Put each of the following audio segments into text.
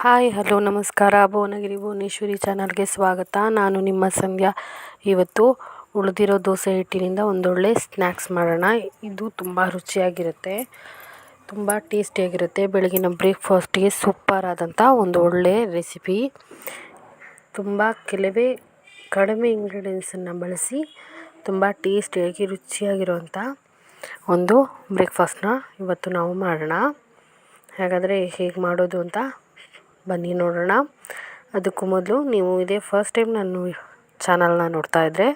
Hi hello ನಮಸ್ಕಾರ. ಭುವನಗಿರಿ ಭುವನೇಶ್ವರಿ ಚಾನಲ್ಗೆ ಸ್ವಾಗತ. ನಾನು ನಿಮ್ಮ ಸಂಧ್ಯಾ. ಇವತ್ತು ಉಳಿದಿರೋ ದೋಸೆ ಹಿಟ್ಟಿನಿಂದ ಒಂದೊಳ್ಳೆ ಸ್ನ್ಯಾಕ್ಸ್ ಮಾಡೋಣ. ಇದು ತುಂಬ ರುಚಿಯಾಗಿರುತ್ತೆ, ತುಂಬ ಟೇಸ್ಟಿಯಾಗಿರುತ್ತೆ. ಬೆಳಗಿನ ಬ್ರೇಕ್ಫಾಸ್ಟ್ಗೆ ಸೂಪರ್ ಆದಂಥ ಒಂದು ಒಳ್ಳೆ ರೆಸಿಪಿ. ತುಂಬ ಕಡಿಮೆ ಇಂಗ್ರೀಡಿಯೆಂಟ್ಸನ್ನು ಬಳಸಿ ತುಂಬ ಟೇಸ್ಟಿಯಾಗಿ ರುಚಿಯಾಗಿರುವಂಥ ಒಂದು ಬ್ರೇಕ್ಫಾಸ್ಟ್ನ ಇವತ್ತು ನಾವು ಮಾಡೋಣ. ಹಾಗಾದರೆ ಹೇಗೆ ಮಾಡೋದು ಅಂತ ಬನ್ನಿ ನೋಡೋಣ. ಅದಕ್ಕೂ ಮೊದಲು ನೀವು ಇದೇ ಫಸ್ಟ್ ಟೈಮ್ ನನ್ನ ಚಾನಲ್ನ ನೋಡ್ತಾ ಇದ್ದರೆ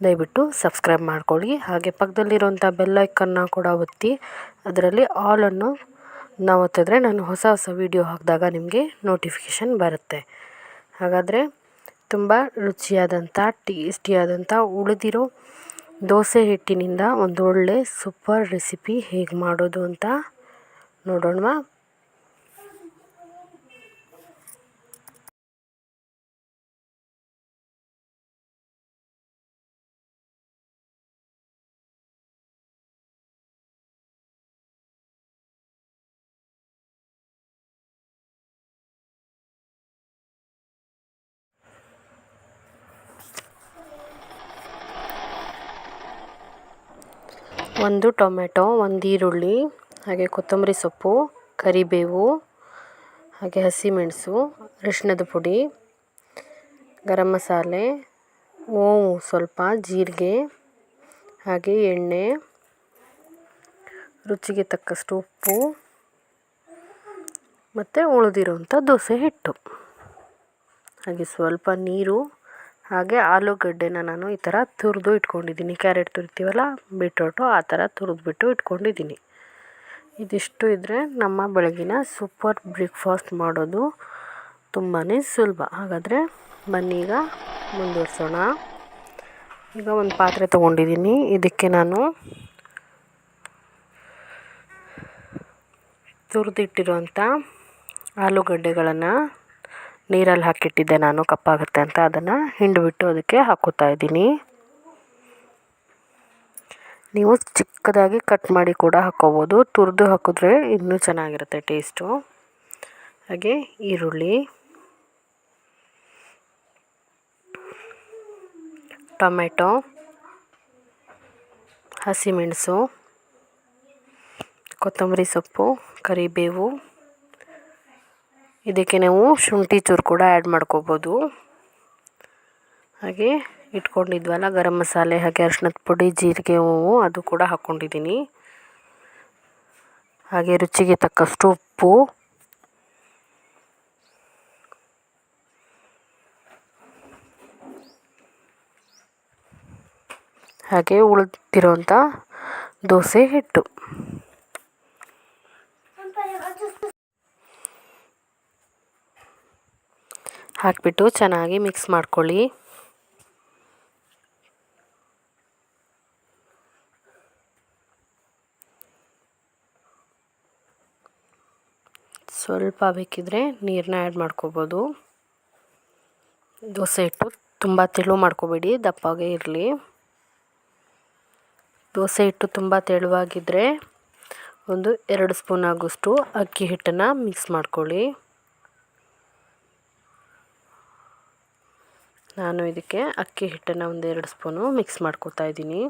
ದಯವಿಟ್ಟು ಸಬ್ಸ್ಕ್ರೈಬ್ ಮಾಡ್ಕೊಳ್ಳಿ. ಹಾಗೆ ಪಕ್ಕದಲ್ಲಿರುವಂಥ ಬೆಲ್ ಐಕನ್ನ ಕೂಡ ಒತ್ತಿ ಅದರಲ್ಲಿ ಆಲನ್ನು ನಾವು ಒತ್ತಿದ್ರೆ ನಾನು ಹೊಸ ವೀಡಿಯೋ ಹಾಕಿದಾಗ ನಿಮಗೆ ನೋಟಿಫಿಕೇಷನ್ ಬರುತ್ತೆ. ಹಾಗಾದರೆ ತುಂಬ ರುಚಿಯಾದಂಥ ಟೇಸ್ಟಿಯಾದಂಥ ಉಳಿದಿರೋ ದೋಸೆ ಹಿಟ್ಟಿನಿಂದ ಒಂದು ಒಳ್ಳೆ ಸೂಪರ್ ರೆಸಿಪಿ ಹೇಗೆ ಮಾಡೋದು ಅಂತ ನೋಡೋಣ. ಒಂದು ಟೊಮೆಟೊ, ಒಂದು ಈರುಳ್ಳಿ, ಹಾಗೆ ಕೊತ್ತಂಬರಿ ಸೊಪ್ಪು, ಕರಿಬೇವು, ಹಾಗೆ ಹಸಿಮೆಣಸು, ಅರಿಶಿಣದ ಪುಡಿ, ಗರಂ ಮಸಾಲೆ, ಓಮು ಸ್ವಲ್ಪ, ಜೀರಿಗೆ, ಹಾಗೆ ಎಣ್ಣೆ, ರುಚಿಗೆ ತಕ್ಕಷ್ಟು ಉಪ್ಪು ಮತ್ತು ಉಳಿದಿರುವಂಥ ದೋಸೆ ಹಿಟ್ಟು, ಹಾಗೆ ಸ್ವಲ್ಪ ನೀರು, ಹಾಗೆ ಆಲೂಗಡ್ಡೆನ ನಾನು ಈ ಥರ ತುರಿದು ಇಟ್ಕೊಂಡಿದ್ದೀನಿ. ಕ್ಯಾರೆಟ್ ತುರಿತೀವಲ್ಲ, ಬೀಟ್ರೋಟು ಆ ಥರ ತುರಿದ್ಬಿಟ್ಟು ಇಟ್ಕೊಂಡಿದ್ದೀನಿ. ಇದಿಷ್ಟು ಇದ್ದರೆ ನಮ್ಮ ಬೆಳಗಿನ ಸೂಪರ್ ಬ್ರೇಕ್ಫಾಸ್ಟ್ ಮಾಡೋದು ತುಂಬಾ ಸುಲಭ. ಹಾಗಾದರೆ ಬನ್ನಿ ಈಗ ಮುಂದುವರ್ಸೋಣ. ಈಗ ಒಂದು ಪಾತ್ರೆ ತೊಗೊಂಡಿದ್ದೀನಿ. ಇದಕ್ಕೆ ನಾನು ತುರಿದಿಟ್ಟಿರೋಂಥ ಆಲೂಗಡ್ಡೆಗಳನ್ನು ನೀರಲ್ಲಿ ಹಾಕಿಟ್ಟಿದ್ದೆ ನಾನು, ಕಪ್ಪಾಗುತ್ತೆ ಅಂತ. ಅದನ್ನು ಹಿಂಡಿಬಿಟ್ಟು ಅದಕ್ಕೆ ಹಾಕೋತಾ ಇದ್ದೀನಿ. ನೀವು ಚಿಕ್ಕದಾಗಿ ಕಟ್ ಮಾಡಿ ಕೂಡ ಹಾಕ್ಕೋಬೋದು. ತುರಿದು ಹಾಕಿದ್ರೆ ಇನ್ನೂ ಚೆನ್ನಾಗಿರುತ್ತೆ ಟೇಸ್ಟು. ಹಾಗೆ ಈರುಳ್ಳಿ, ಟೊಮೆಟೊ, ಹಸಿಮೆಣಸು, ಕೊತ್ತಂಬರಿ ಸೊಪ್ಪು, ಕರಿಬೇವು, ಇದಕ್ಕೆ ನಾವು ಶುಂಠಿ ಚೂರು ಕೂಡ ಆ್ಯಡ್ ಮಾಡ್ಕೋಬೋದು. ಹಾಗೆ ಇಟ್ಕೊಂಡಿದ್ವಲ್ಲ ಗರಂ ಮಸಾಲೆ, ಹಾಗೆ ಅರಿಶಿಣದ ಪುಡಿ, ಜೀರಿಗೆ, ಹೂವು ಅದು ಕೂಡ ಹಾಕ್ಕೊಂಡಿದ್ದೀನಿ. ಹಾಗೆ ರುಚಿಗೆ ತಕ್ಕಷ್ಟು ಉಪ್ಪು, ಹಾಗೆ ಉಳಿದಿರೋಂಥ ದೋಸೆ ಹಿಟ್ಟು ಹಾಕಿಬಿಟ್ಟು ಚೆನ್ನಾಗಿ ಮಿಕ್ಸ್ ಮಾಡ್ಕೊಳ್ಳಿ. ಸ್ವಲ್ಪ ಬೇಕಿದ್ರೆ ನೀರನ್ನ ಆ್ಯಡ್ ಮಾಡ್ಕೋಬೋದು. ದೋಸೆ ಹಿಟ್ಟು ತುಂಬ ತೆಳು ಮಾಡ್ಕೋಬೇಡಿ, ದಪ್ಪಗೆ ಇರಲಿ. ದೋಸೆ ಹಿಟ್ಟು ತುಂಬ ತೆಳುವಾಗಿದ್ದರೆ ಒಂದು 2 ಸ್ಪೂನ್ ಆಗೋಷ್ಟು ಅಕ್ಕಿ ಹಿಟ್ಟನ್ನು ಮಿಕ್ಸ್ ಮಾಡ್ಕೊಳ್ಳಿ. ನಾನು ಇದಕ್ಕೆ ಅಕ್ಕಿ ಹಿಟ್ಟನ್ನು ಒಂದು 2 ಸ್ಪೂನು ಮಿಕ್ಸ್ ಮಾಡ್ಕೋತಾ ಇದ್ದೀನಿ.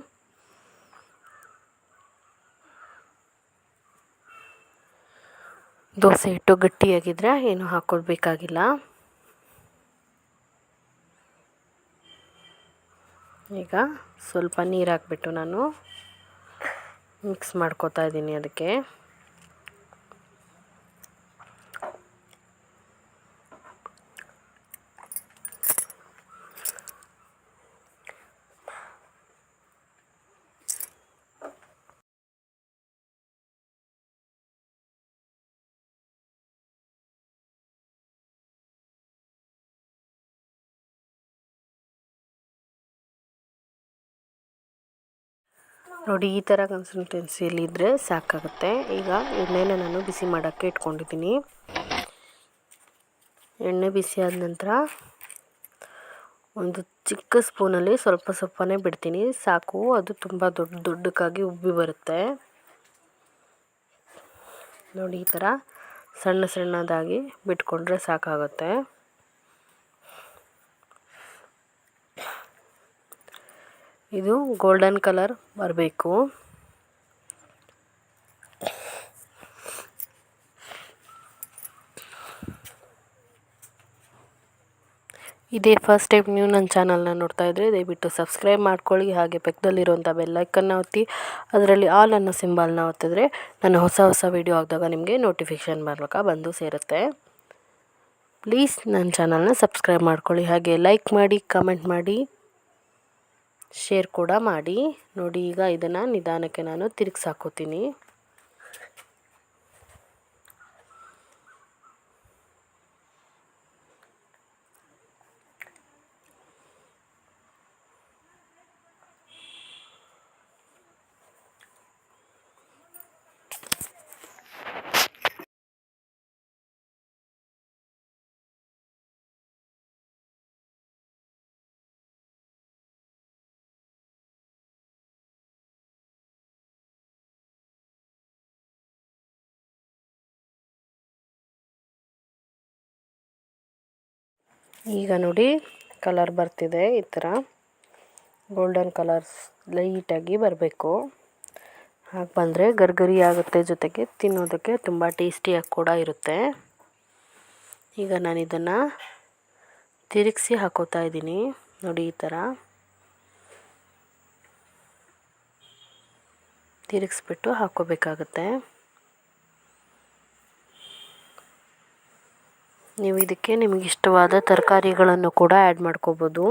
ದೋಸೆ ಹಿಟ್ಟು ಗಟ್ಟಿಯಾಗಿದ್ದರೆ ಏನು ಹಾಕ್ಕೊಳ್ಬೇಕಾಗಿಲ್ಲ. ಈಗ ಸ್ವಲ್ಪ ನೀರು ಹಾಕ್ಬಿಟ್ಟು ನಾನು ಮಿಕ್ಸ್ ಮಾಡ್ಕೋತಾ ಇದ್ದೀನಿ. ಅದಕ್ಕೆ ನೋಡಿ, ಈ ಥರ ಕನ್ಸಿಸ್ಟೆನ್ಸಿಯಲ್ಲಿದ್ದರೆ ಸಾಕಾಗುತ್ತೆ. ಈಗ ಎಣ್ಣೆನ ನಾನು ಬಿಸಿ ಮಾಡೋಕ್ಕೆ ಇಟ್ಕೊಂಡಿದ್ದೀನಿ. ಎಣ್ಣೆ ಬಿಸಿ ಆದ ನಂತರ ಒಂದು ಚಿಕ್ಕ ಸ್ಪೂನಲ್ಲಿ ಸ್ವಲ್ಪನೇ ಬಿಡ್ತೀನಿ, ಸಾಕು. ಅದು ತುಂಬ ದೊಡ್ಡಕ್ಕಾಗಿ ಉಬ್ಬಿ ಬರುತ್ತೆ. ನೋಡಿ, ಈ ಥರ ಸಣ್ಣ ಸಣ್ಣದಾಗಿ ಬಿಟ್ಕೊಂಡ್ರೆ ಸಾಕಾಗುತ್ತೆ. ಇದು ಗೋಲ್ಡನ್ ಕಲರ್ ಬರಬೇಕು. ಇದೇ ಫಸ್ಟ್ ಟೈಮ್ ನೀವು ನನ್ನ ಚಾನಲ್ನ ನೋಡ್ತಾ ಇದ್ದರೆ ದಯವಿಟ್ಟು ಸಬ್ಸ್ಕ್ರೈಬ್ ಮಾಡ್ಕೊಳ್ಳಿ. ಹಾಗೆ ಪಕ್ಕದಲ್ಲಿರುವಂಥ ಬೆಲ್ಲೈಕನ್ನ ಒತ್ತಿ ಅದರಲ್ಲಿ ಆಲ್ ಅನ್ನೋ ಸಿಂಬಲ್ನ ಒತ್ತಿದ್ರೆ ನಾನು ಹೊಸ ವೀಡಿಯೋ ಹಾಕಿದಾಗ ನಿಮಗೆ ನೋಟಿಫಿಕೇಷನ್ ಬಂದು ಸೇರುತ್ತೆ. ಪ್ಲೀಸ್ ನನ್ನ ಚಾನಲ್ನ ಸಬ್ಸ್ಕ್ರೈಬ್ ಮಾಡ್ಕೊಳ್ಳಿ. ಹಾಗೆ ಲೈಕ್ ಮಾಡಿ, ಕಮೆಂಟ್ ಮಾಡಿ, ಶೇರ್ ಕೂಡ ಮಾಡಿ. ನೋಡಿ, ಈಗ ಇದನ್ನು ನಿಧಾನಕ್ಕೆ ನಾನು ತಿರುಗಿಸಾಕೋತೀನಿ. ಈಗ ನೋಡಿ ಕಲರ್ ಬರ್ತಿದೆ. ಈ ಥರ ಗೋಲ್ಡನ್ ಕಲರ್ಸ್ ಲೈಟಾಗಿ ಬರಬೇಕು. ಹಾಗೆ ಬಂದರೆ ಗರ್ಗರಿ ಆಗುತ್ತೆ, ಜೊತೆಗೆ ತಿನ್ನೋದಕ್ಕೆ ತುಂಬ ಟೇಸ್ಟಿಯಾಗಿ ಕೂಡ ಇರುತ್ತೆ. ಈಗ ನಾನು ಇದನ್ನು ತಿರುಗಿಸಿ ಹಾಕೋತಾ ಇದ್ದೀನಿ. ನೋಡಿ, ಈ ಥರ ತಿರುಗಿಸ್ಬಿಟ್ಟು ಹಾಕೋಬೇಕಾಗತ್ತೆ. ನೀವು ಇದಕ್ಕೆ ನಿಮಗೆ ಇಷ್ಟವಾದ ತರಕಾರಿಗಳನ್ನು ಕೂಡ ಆ್ಯಡ್ ಮಾಡ್ಕೋಬೋದು.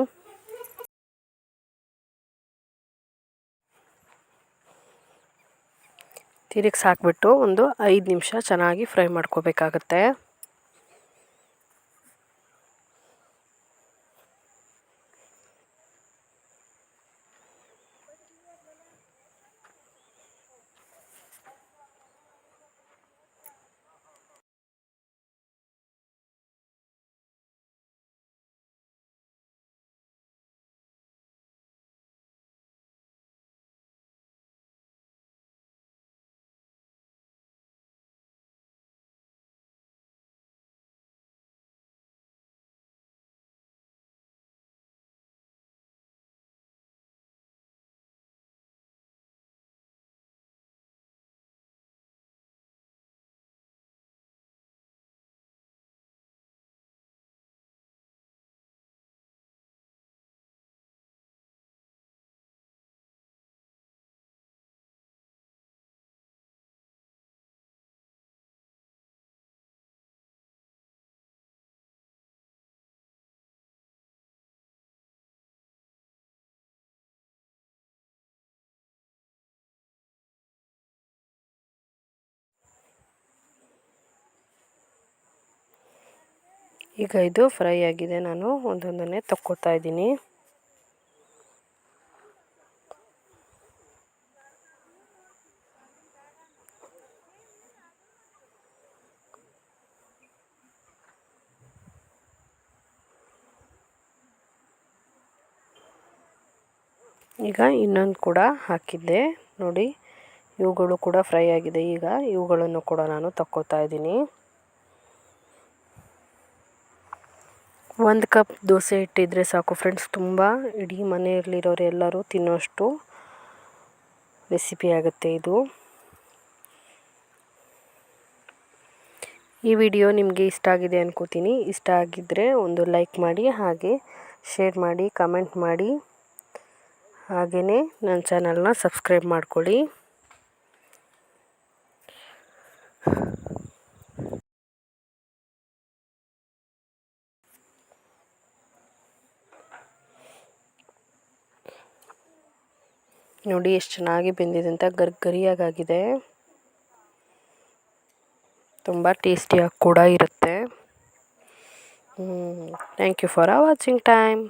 ತಿರುಗಿಸಿ ಹಾಕ್ಬಿಟ್ಟು ಒಂದು 5 ನಿಮಿಷ ಚೆನ್ನಾಗಿ ಫ್ರೈ ಮಾಡ್ಕೋಬೇಕಾಗತ್ತೆ. ಈಗ ಇದು ಫ್ರೈ ಆಗಿದೆ. ನಾನು ಒಂದೊಂದನ್ನೇ ತಕ್ಕೋತಾ ಇದ್ದೀನಿ. ಈಗ ಇನ್ನೊಂದು ಕೂಡ ಹಾಕಿದ್ದೆ. ನೋಡಿ, ಇವುಗಳು ಕೂಡ ಫ್ರೈ ಆಗಿದೆ. ಈಗ ಇವುಗಳನ್ನು ಕೂಡ ನಾನು ತಕ್ಕೋತಾ ಇದ್ದೀನಿ. 1 ಕಪ್ ದೋಸೆ ಹಿಟ್ಟಿದ್ರೆ ಸಾಕು ಫ್ರೆಂಡ್ಸ್. ತುಂಬ ಇಡೀ ಮನೆಯಲ್ಲಿರೋರು ಎಲ್ಲರೂ ತಿನ್ನೋಷ್ಟು ರೆಸಿಪಿ ಆಗುತ್ತೆ ಇದು. ಈ ವಿಡಿಯೋ ನಿಮಗೆ ಇಷ್ಟ ಆಗಿದೆ ಅನ್ಕೋತೀನಿ. ಇಷ್ಟ ಆಗಿದ್ದರೆ ಒಂದು ಲೈಕ್ ಮಾಡಿ, ಹಾಗೆ ಶೇರ್ ಮಾಡಿ, ಕಮೆಂಟ್ ಮಾಡಿ, ಹಾಗೆಯೇ ನನ್ನ ಚಾನಲ್ನ ಸಬ್ಸ್ಕ್ರೈಬ್ ಮಾಡ್ಕೊಳ್ಳಿ. ನೋಡಿ ಎಷ್ಟು ಚೆನ್ನಾಗಿ ಬೆಂದಿದೆ ಅಂತ, ಗರಿಯಾಗಿದೆ. ತುಂಬ ಟೇಸ್ಟಿಯಾಗಿ ಕೂಡ ಇರುತ್ತೆ. Thank you for watching time.